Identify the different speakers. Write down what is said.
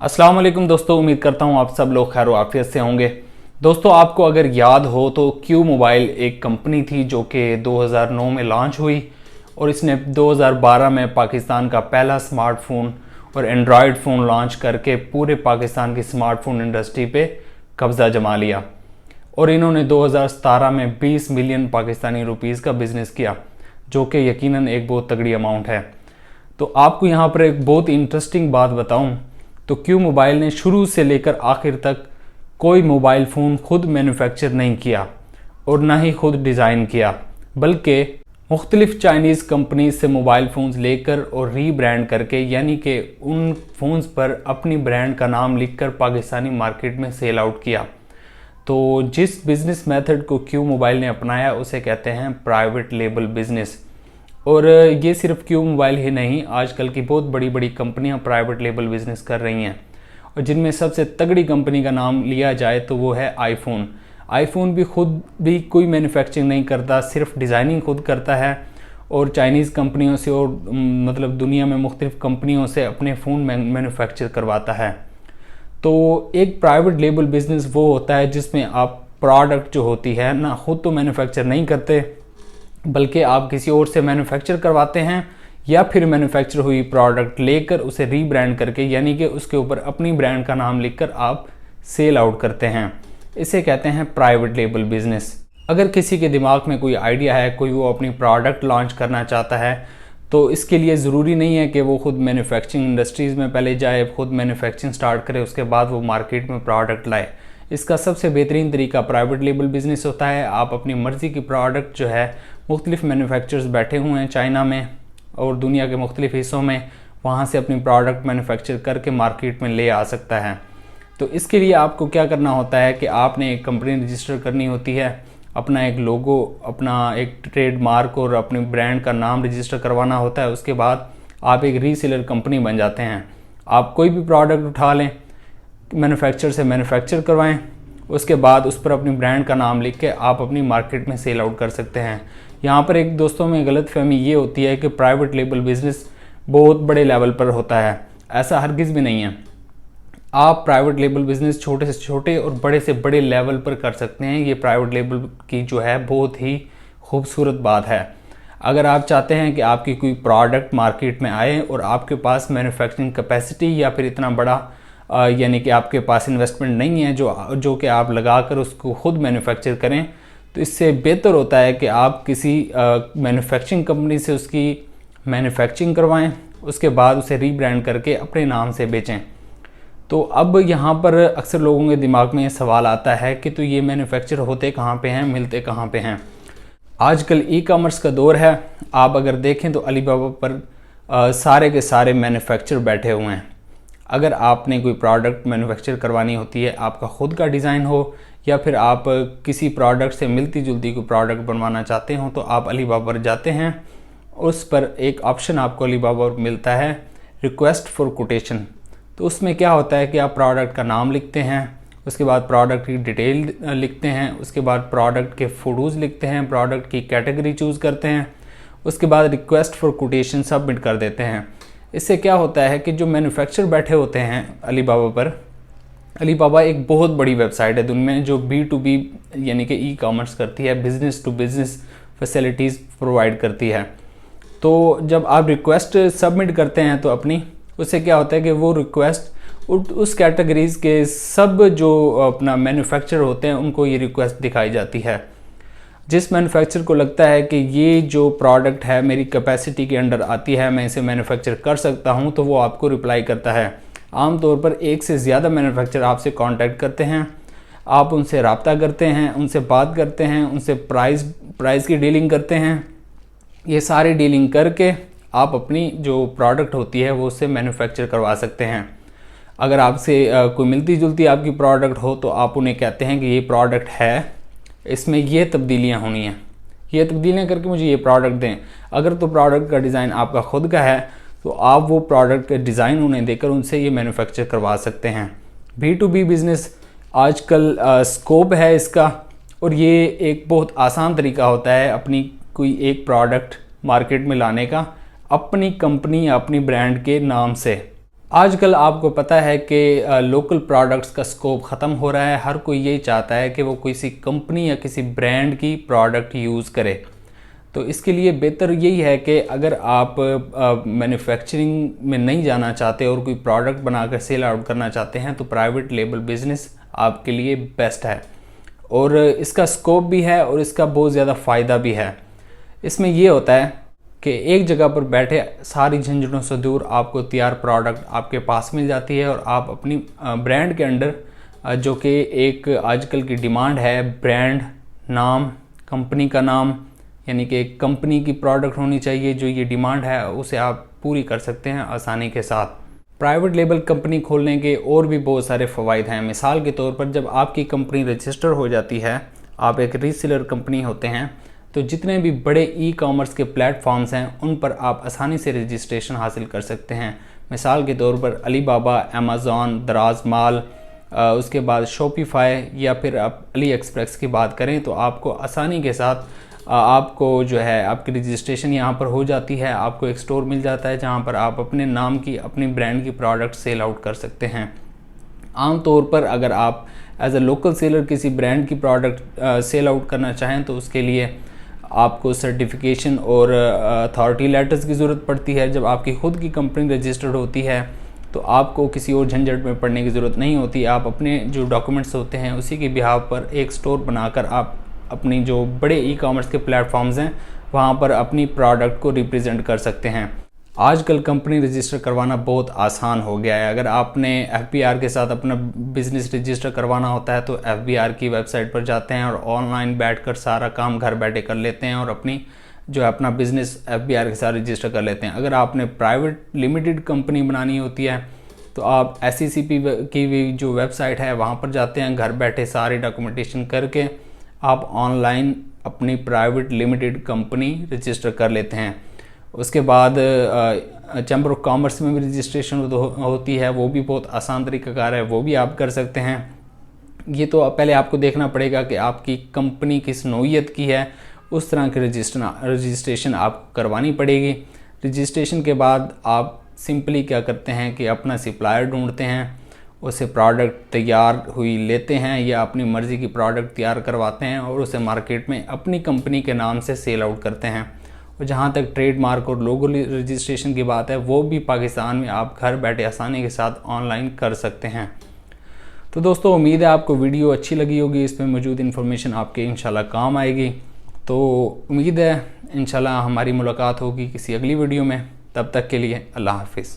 Speaker 1: अस्सलाम वालेकुम दोस्तों, उम्मीद करता हूँ आप सब लोग खैर आफियत से होंगे। दोस्तों, आपको अगर याद हो तो क्यू मोबाइल एक कंपनी थी जो कि 2009 में लॉन्च हुई और इसने 2012 में पाकिस्तान का पहला स्मार्टफोन और एंड्रॉयड फ़ोन लॉन्च करके पूरे पाकिस्तान की स्मार्टफोन इंडस्ट्री पे कब्ज़ा जमा लिया। और इन्होंने 2017 में 20 मिलियन पाकिस्तानी रुपीज़ का बिज़नेस किया, जो कि यकीनन एक बहुत तगड़ी अमाउंट है। तो आपको यहाँ पर एक बहुत इंटरेस्टिंग बात बताऊँ तो क्यू मोबाइल ने शुरू से लेकर आखिर तक कोई मोबाइल फ़ोन खुद मैन्युफैक्चर नहीं किया और ना ही खुद डिज़ाइन किया, बल्कि मुख्तलिफ चाइनीज़ कंपनीज से मोबाइल फ़ोन्स लेकर और रीब्रांड करके, यानी कि उन फ़ोन्स पर अपनी ब्रांड का नाम लिखकर पाकिस्तानी मार्केट में सेल आउट किया। तो जिस बिज़नेस मेथड को क्यू मोबाइल ने अपनाया उसे कहते हैं प्राइवेट लेबल बिज़नेस। और ये सिर्फ क्यू मोबाइल ही नहीं, आजकल की बहुत बड़ी बड़ी कंपनियां प्राइवेट लेबल बिज़नेस कर रही हैं और जिनमें सबसे तगड़ी कंपनी का नाम लिया जाए तो वो है आईफोन। आईफोन भी खुद भी कोई मैन्युफैक्चरिंग नहीं करता, सिर्फ डिज़ाइनिंग खुद करता है और चाइनीज़ कंपनियों से और मतलब दुनिया में मुख्तलिफ कंपनियों से अपने फ़ोन मैन्युफैक्चर करवाता है। तो एक प्राइवेट लेबल बिज़नेस वो होता है जिसमें आप प्रोडक्ट जो होती है ना खुद तो मैन्युफैक्चर नहीं करते, बल्कि आप किसी और से मैन्युफैक्चर करवाते हैं या फिर मैन्युफैक्चर हुई प्रोडक्ट लेकर उसे रीब्रांड करके, यानी कि उसके ऊपर अपनी ब्रांड का नाम लिखकर आप सेल आउट करते हैं। इसे कहते हैं प्राइवेट लेबल बिज़नेस। अगर किसी के दिमाग में कोई आइडिया है, कोई वो अपनी प्रोडक्ट लॉन्च करना चाहता है, तो इसके लिए ज़रूरी नहीं है कि वो खुद मैन्युफैक्चरिंग इंडस्ट्रीज़ में पहले जाए, खुद मैन्युफैक्चरिंग स्टार्ट करे, उसके बाद वो मार्केट में प्रोडक्ट लाए। इसका सबसे बेहतरीन तरीका प्राइवेट लेबल बिज़नेस होता है। आप अपनी मर्ज़ी की प्रोडक्ट जो है, मुख्तलिफ मैन्युफैक्चरर्स बैठे हुए हैं चाइना में और दुनिया के मुख्तलिफ हिस्सों में, वहाँ से अपनी प्रोडक्ट मैन्युफैक्चर करके मार्केट में ले आ सकता है। तो इसके लिए आपको क्या करना होता है कि आपने एक कंपनी रजिस्टर करनी होती है, अपना एक लोगो, अपना एक ट्रेडमार्क और अपने ब्रांड का नाम रजिस्टर करवाना होता है। उसके बाद आप एक रीसेलर कंपनी बन जाते हैं। आप कोई भी प्रोडक्ट उठा लें, मैन्युफैक्चर से मैन्युफैक्चर करवाएं, उसके बाद उस पर अपनी ब्रांड का नाम लिख के आप अपनी मार्केट में सेल आउट कर सकते हैं। यहाँ पर एक दोस्तों में गलतफहमी ये होती है कि प्राइवेट लेबल बिज़नेस बहुत बड़े लेवल पर होता है। ऐसा हरगिज़ भी नहीं है। आप प्राइवेट लेबल बिज़नेस छोटे से छोटे और बड़े से बड़े लेवल पर कर सकते हैं। ये प्राइवेट लेबल की जो है बहुत ही खूबसूरत बात है। अगर आप चाहते हैं कि आपकी कोई प्रोडक्ट मार्केट में आए और आपके पास मैन्युफैक्चरिंग कैपेसिटी या फिर इतना बड़ा यानी कि आपके पास इन्वेस्टमेंट नहीं है जो कि आप लगा कर उसको खुद मैन्युफैक्चर करें, तो इससे बेहतर होता है कि आप किसी मैन्युफैक्चरिंग कंपनी से उसकी मैन्युफैक्चरिंग करवाएं, उसके बाद उसे रीब्रांड करके अपने नाम से बेचें। तो अब यहाँ पर अक्सर लोगों के दिमाग में ये सवाल आता है कि तो ये मैन्युफैक्चर होते कहाँ पे हैं, मिलते कहाँ पे हैं। आजकल ई कॉमर्स का दौर है। आप अगर देखें तो अलीबाबा पर सारे के सारे मैन्युफैक्चर बैठे हुए हैं। अगर आपने कोई प्रोडक्ट मैन्युफैक्चर करवानी होती है, आपका खुद का डिज़ाइन हो या फिर आप किसी प्रोडक्ट से मिलती जुलती कोई प्रोडक्ट बनवाना चाहते हो, तो आप अलीबाबा पर जाते हैं। उस पर एक ऑप्शन आपको अलीबाबा पर मिलता है, रिक्वेस्ट फॉर कोटेशन। तो उसमें क्या होता है कि आप प्रोडक्ट का नाम लिखते हैं, उसके बाद प्रोडक्ट की डिटेल लिखते हैं, उसके बाद प्रोडक्ट के फ़ोटोज़ लिखते हैं, प्रोडक्ट की कैटेगरी चूज़ करते हैं, उसके बाद रिक्वेस्ट फॉर कोटेशन सबमिट कर देते हैं। इससे क्या होता है कि जो मैन्युफैक्चर बैठे होते हैं अलीबाबा पर, अलीबाबा एक बहुत बड़ी वेबसाइट है दुनिया में जो B2B यानी कि ई कॉमर्स करती है, business to business facilities provide करती है। तो जब आप रिक्वेस्ट सबमिट करते हैं तो अपनी, उससे क्या होता है कि वो रिक्वेस्ट उस कैटेगरीज़ के सब जो अपना मैन्युफैक्चर होते हैं उनको ये रिक्वेस्ट दिखाई जाती है। जिस मैन्युफैक्चर को लगता है कि ये जो प्रोडक्ट है मेरी कैपेसिटी के अंडर आती है, मैं इसे मैन्युफैक्चर कर सकता हूँ, तो वो आपको रिप्लाई करता है। आमतौर पर एक से ज़्यादा मैन्युफैक्चर आपसे कांटेक्ट करते हैं, आप उनसे रब्ता करते हैं, उनसे बात करते हैं, उनसे प्राइस की डीलिंग करते हैं। ये सारी डीलिंग करके आप अपनी जो प्रोडक्ट होती है वो उससे मैन्युफैक्चर करवा सकते हैं। अगर आपसे कोई मिलती जुलती आपकी प्रोडक्ट हो तो आप उन्हें कहते हैं कि ये प्रोडक्ट है, इसमें ये तब्दीलियाँ होनी हैं, ये तब्दीलियाँ करके मुझे ये प्रोडक्ट दें। अगर तो प्रोडक्ट का डिज़ाइन आपका खुद का है तो आप वो प्रोडक्ट का डिज़ाइन उन्हें देकर उनसे ये मैन्युफैक्चर करवा सकते हैं। B2B बिज़नेस आजकल स्कोप है इसका, और ये एक बहुत आसान तरीका होता है अपनी कोई एक प्रोडक्ट मार्केट में लाने का, अपनी कंपनी या अपनी ब्रांड के नाम से। आजकल आपको पता है कि लोकल प्रोडक्ट्स का स्कोप ख़त्म हो रहा है। हर कोई यही चाहता है कि वो किसी कंपनी या किसी ब्रांड की प्रोडक्ट यूज़ करे। तो इसके लिए बेहतर यही है कि अगर आप मैन्युफैक्चरिंग में नहीं जाना चाहते और कोई प्रोडक्ट बनाकर सेल आउट करना चाहते हैं तो प्राइवेट लेबल बिज़नेस आपके लिए बेस्ट है, और इसका स्कोप भी है और इसका बहुत ज़्यादा फ़ायदा भी है। इसमें ये होता है कि एक जगह पर बैठे सारी झंझटों से दूर आपको तैयार प्रोडक्ट आपके पास मिल जाती है, और आप अपनी ब्रांड के अंडर जो कि एक आजकल की डिमांड है, ब्रांड नाम, कंपनी का नाम, यानी कि एक कंपनी की प्रोडक्ट होनी चाहिए, जो ये डिमांड है उसे आप पूरी कर सकते हैं आसानी के साथ। प्राइवेट लेबल कंपनी खोलने के और भी बहुत सारे फ़वाइद हैं। मिसाल के तौर पर जब आपकी कंपनी रजिस्टर हो जाती है, आप एक रीसेलर कंपनी होते हैं, तो जितने भी बड़े ई कॉमर्स के प्लेटफॉर्म्स हैं उन पर आप आसानी से रजिस्ट्रेशन हासिल कर सकते हैं। मिसाल के तौर पर अलीबाबा, अमेज़ॉन, दराज माल, उसके बाद शॉपिफाई, या फिर आप अली एक्सप्रेस की बात करें तो आपको आसानी के साथ आपको जो है आपकी रजिस्ट्रेशन यहाँ पर हो जाती है। आपको एक स्टोर मिल जाता है जहाँ पर आप अपने नाम की, अपनी ब्रांड की प्रोडक्ट सेल आउट कर सकते हैं। आमतौर पर अगर आप एज अ लोकल सेलर किसी ब्रांड की प्रोडक्ट सेल आउट करना चाहें तो उसके लिए आपको सर्टिफिकेशन और अथॉरिटी लेटर्स की ज़रूरत पड़ती है। जब आपकी खुद की कंपनी रजिस्टर्ड होती है तो आपको किसी और झंझट में पड़ने की ज़रूरत नहीं होती। आप अपने जो डॉक्यूमेंट्स होते हैं उसी के बिहाफ पर एक स्टोर बनाकर आप अपनी जो बड़े ई कॉमर्स के प्लेटफॉर्म्स हैं वहाँ पर अपनी प्रोडक्ट को रिप्रेजेंट कर सकते हैं। आजकल कंपनी रजिस्टर करवाना बहुत आसान हो गया है। अगर आपने FBR के साथ अपना बिज़नेस रजिस्टर करवाना होता है तो FBR की वेबसाइट पर जाते हैं और ऑनलाइन बैठकर सारा काम घर बैठे कर लेते हैं और अपनी जो है अपना बिज़नेस FBR के साथ रजिस्टर कर लेते हैं। अगर आपने प्राइवेट लिमिटेड कंपनी बनानी होती है तो आप SECP की भी जो वेबसाइट है वहाँ पर जाते हैं, घर बैठे सारी डॉक्यूमेंटेशन करके आप ऑनलाइन अपनी प्राइवेट लिमिटेड कंपनी रजिस्टर कर लेते हैं। उसके बाद चैम्बर ऑफ कॉमर्स में भी रजिस्ट्रेशन होती है, वो भी बहुत आसान तरीक़ाकार है, वो भी आप कर सकते हैं। ये तो पहले आपको देखना पड़ेगा कि आपकी कंपनी किस नौइयत की है, उस तरह की रजिस्ट्रेशन आपको करवानी पड़ेगी। रजिस्ट्रेशन के बाद आप सिंपली क्या करते हैं कि अपना सप्लायर ढूंढते हैं, उसे प्रोडक्ट तैयार हुई लेते हैं या अपनी मर्ज़ी की प्रोडक्ट तैयार करवाते हैं और उसे मार्केट में अपनी कंपनी के नाम से सेल आउट करते हैं। और जहाँ तक ट्रेडमार्क और लोगो रजिस्ट्रेशन की बात है, वो भी पाकिस्तान में आप घर बैठे आसानी के साथ ऑनलाइन कर सकते हैं। तो दोस्तों, उम्मीद है आपको वीडियो अच्छी लगी होगी, इसमें मौजूद इन्फॉर्मेशन आपके इंशाल्लाह काम आएगी। तो उम्मीद है इंशाल्लाह हमारी मुलाकात होगी किसी अगली वीडियो में। तब तक के लिए अल्लाह हाफिज़।